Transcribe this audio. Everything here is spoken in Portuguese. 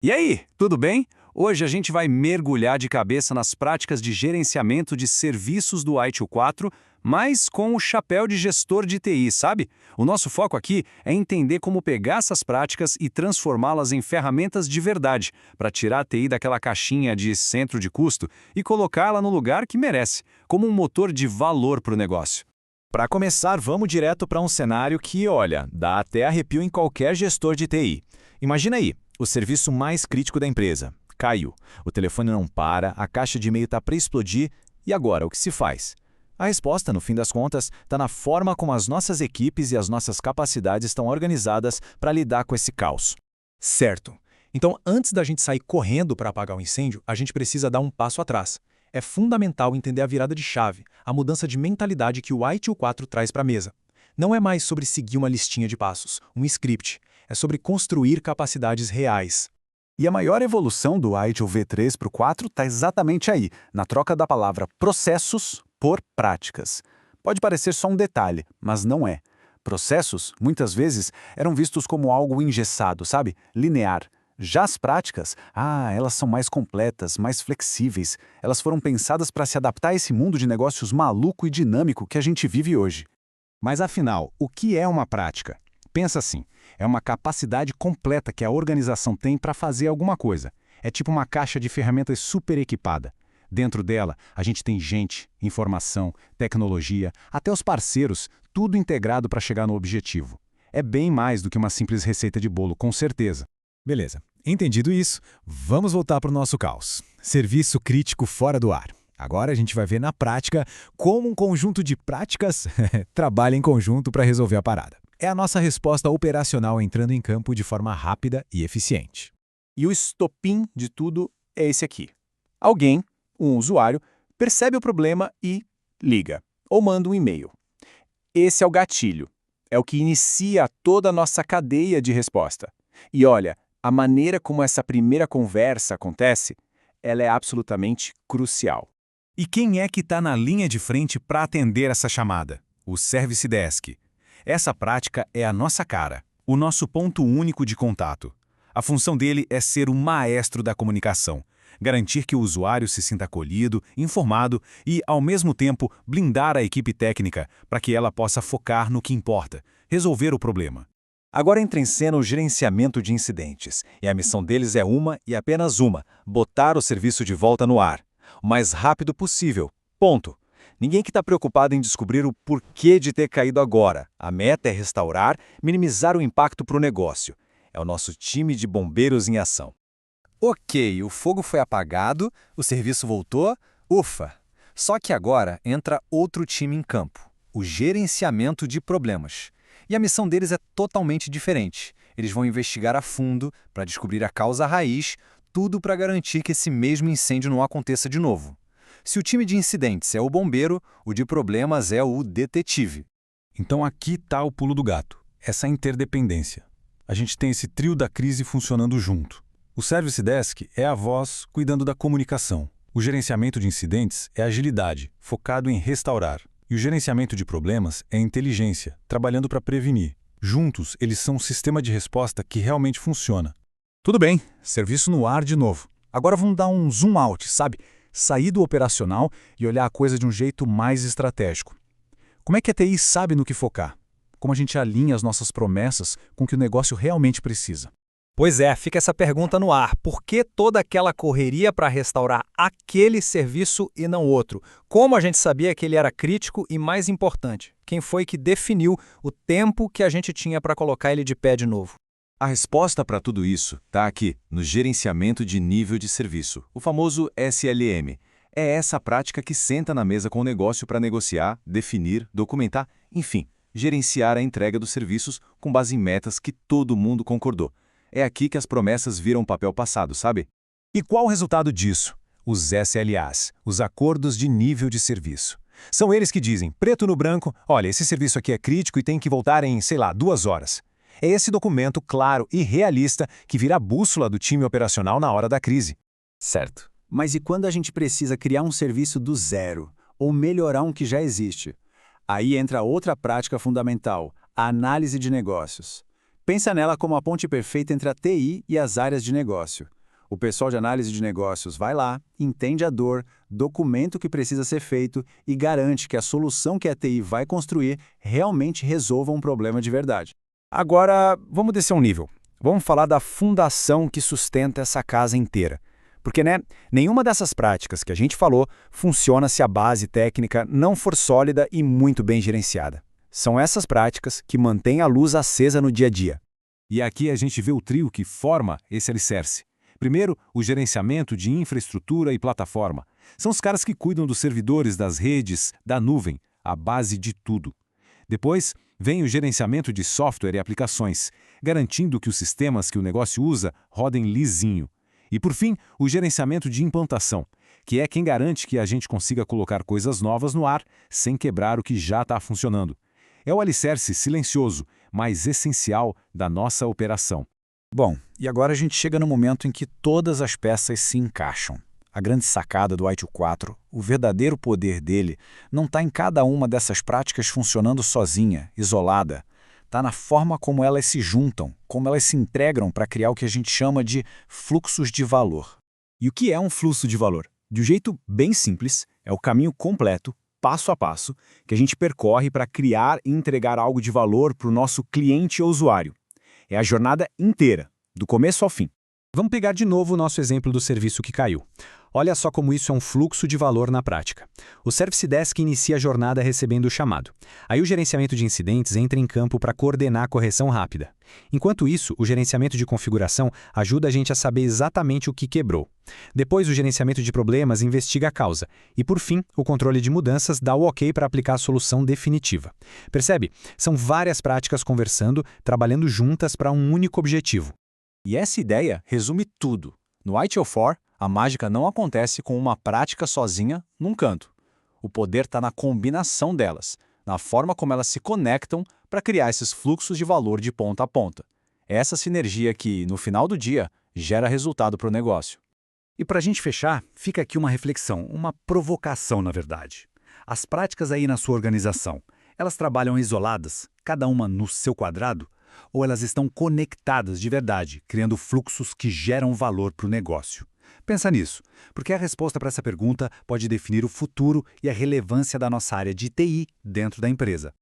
E aí, tudo bem? Hoje a gente vai mergulhar de cabeça nas práticas de gerenciamento de serviços do ITIL 4, mas com o chapéu de gestor de TI, sabe? O nosso foco aqui é entender como pegar essas práticas e transformá-las em ferramentas de verdade, para tirar a TI daquela caixinha de centro de custo e colocá-la no lugar que merece, como um motor de valor para o negócio. Para começar, vamos direto para um cenário que, olha, dá até arrepio em qualquer gestor de TI. Imagina aí, o serviço mais crítico da empresa. Caiu. O telefone não para, a caixa de e-mail está para explodir. E agora, o que se faz? A resposta, no fim das contas, está na forma como as nossas equipes e as nossas capacidades estão organizadas para lidar com esse caos. Certo. Então, antes da gente sair correndo para apagar o incêndio, a gente precisa dar um passo atrás. É fundamental entender a virada de chave, a mudança de mentalidade que o ITIL 4 traz para a mesa. Não é mais sobre seguir uma listinha de passos, um script. É sobre construir capacidades reais. E a maior evolução do ITIL V3 para o 4 está exatamente aí, na troca da palavra processos por práticas. Pode parecer só um detalhe, mas não é. Processos, muitas vezes, eram vistos como algo engessado, sabe? Linear. Já as práticas, elas são mais completas, mais flexíveis. Elas foram pensadas para se adaptar a esse mundo de negócios maluco e dinâmico que a gente vive hoje. Mas afinal, o que é uma prática? Pensa assim, é uma capacidade completa que a organização tem para fazer alguma coisa. É tipo uma caixa de ferramentas super equipada. Dentro dela, a gente tem gente, informação, tecnologia, até os parceiros, tudo integrado para chegar no objetivo. É bem mais do que uma simples receita de bolo, com certeza. Beleza. Entendido isso, vamos voltar para o nosso caos. Serviço crítico fora do ar. Agora a gente vai ver na prática como um conjunto de práticas trabalha em conjunto para resolver a parada. É a nossa resposta operacional entrando em campo de forma rápida e eficiente. E o estopim de tudo é esse aqui. Alguém, um usuário, percebe o problema e liga, ou manda um e-mail. Esse é o gatilho. É o que inicia toda a nossa cadeia de resposta. E olha, a maneira como essa primeira conversa acontece, ela é absolutamente crucial. E quem é que está na linha de frente para atender essa chamada? O Service Desk. Essa prática é a nossa cara, o nosso ponto único de contato. A função dele é ser o maestro da comunicação, garantir que o usuário se sinta acolhido, informado e, ao mesmo tempo, blindar a equipe técnica para que ela possa focar no que importa, resolver o problema. Agora entra em cena o gerenciamento de incidentes, e a missão deles é uma e apenas uma: botar o serviço de volta no ar, o mais rápido possível. Ponto. Ninguém que está preocupado em descobrir o porquê de ter caído agora. A meta é restaurar, minimizar o impacto para o negócio. É o nosso time de bombeiros em ação. Ok, o fogo foi apagado, o serviço voltou, ufa! Só que agora entra outro time em campo, o gerenciamento de problemas. E a missão deles é totalmente diferente. Eles vão investigar a fundo para descobrir a causa raiz, tudo para garantir que esse mesmo incêndio não aconteça de novo. Se o time de incidentes é o bombeiro, o de problemas é o detetive. Então aqui está o pulo do gato, essa interdependência. A gente tem esse trio da crise funcionando junto. O Service Desk é a voz cuidando da comunicação. O gerenciamento de incidentes é agilidade, focado em restaurar. E o gerenciamento de problemas é inteligência, trabalhando para prevenir. Juntos, eles são um sistema de resposta que realmente funciona. Tudo bem, serviço no ar de novo. Agora vamos dar um zoom out, sabe? Sair do operacional e olhar a coisa de um jeito mais estratégico. Como é que a TI sabe no que focar? Como a gente alinha as nossas promessas com o que o negócio realmente precisa? Pois é, fica essa pergunta no ar. Por que toda aquela correria para restaurar aquele serviço e não outro? Como a gente sabia que ele era crítico e, mais importante, quem foi que definiu o tempo que a gente tinha para colocar ele de pé de novo? A resposta para tudo isso está aqui, no gerenciamento de nível de serviço, o famoso SLM. É essa prática que senta na mesa com o negócio para negociar, definir, documentar, enfim, gerenciar a entrega dos serviços com base em metas que todo mundo concordou. É aqui que as promessas viram papel passado, sabe? E qual o resultado disso? Os SLAs, os Acordos de Nível de Serviço. São eles que dizem, preto no branco, olha, esse serviço aqui é crítico e tem que voltar em, 2 horas. É esse documento claro e realista que vira a bússola do time operacional na hora da crise. Certo. Mas e quando a gente precisa criar um serviço do zero, ou melhorar um que já existe? Aí entra outra prática fundamental, a análise de negócios. Pensa nela como a ponte perfeita entre a TI e as áreas de negócio. O pessoal de análise de negócios vai lá, entende a dor, documenta o que precisa ser feito e garante que a solução que a TI vai construir realmente resolva um problema de verdade. Agora, vamos descer um nível. Vamos falar da fundação que sustenta essa casa inteira. Porque, nenhuma dessas práticas que a gente falou funciona se a base técnica não for sólida e muito bem gerenciada. São essas práticas que mantêm a luz acesa no dia a dia. E aqui a gente vê o trio que forma esse alicerce. Primeiro, o gerenciamento de infraestrutura e plataforma. São os caras que cuidam dos servidores, das redes, da nuvem, a base de tudo. Depois, vem o gerenciamento de software e aplicações, garantindo que os sistemas que o negócio usa rodem lisinho. E, por fim, o gerenciamento de implantação, que é quem garante que a gente consiga colocar coisas novas no ar sem quebrar o que já está funcionando. É o alicerce silencioso, mas essencial da nossa operação. Bom, e agora a gente chega no momento em que todas as peças se encaixam. A grande sacada do ITIL 4, o verdadeiro poder dele, não está em cada uma dessas práticas funcionando sozinha, isolada. Está na forma como elas se juntam, como elas se integram para criar o que a gente chama de fluxos de valor. E o que é um fluxo de valor? De um jeito bem simples, é o caminho completo, passo a passo, que a gente percorre para criar e entregar algo de valor para o nosso cliente ou usuário. É a jornada inteira, do começo ao fim. Vamos pegar de novo o nosso exemplo do serviço que caiu. Olha só como isso é um fluxo de valor na prática. O Service Desk inicia a jornada recebendo o chamado. Aí o gerenciamento de incidentes entra em campo para coordenar a correção rápida. Enquanto isso, o gerenciamento de configuração ajuda a gente a saber exatamente o que quebrou. Depois, o gerenciamento de problemas investiga a causa. E, por fim, o controle de mudanças dá o ok para aplicar a solução definitiva. Percebe? São várias práticas conversando, trabalhando juntas para um único objetivo. E essa ideia resume tudo. No ITIL 4, a mágica não acontece com uma prática sozinha num canto. O poder está na combinação delas, na forma como elas se conectam para criar esses fluxos de valor de ponta a ponta. Essa sinergia que, no final do dia, gera resultado para o negócio. E para a gente fechar, fica aqui uma reflexão, uma provocação, na verdade. As práticas aí na sua organização, elas trabalham isoladas, cada uma no seu quadrado? Ou elas estão conectadas de verdade, criando fluxos que geram valor para o negócio? Pensa nisso, porque a resposta para essa pergunta pode definir o futuro e a relevância da nossa área de TI dentro da empresa.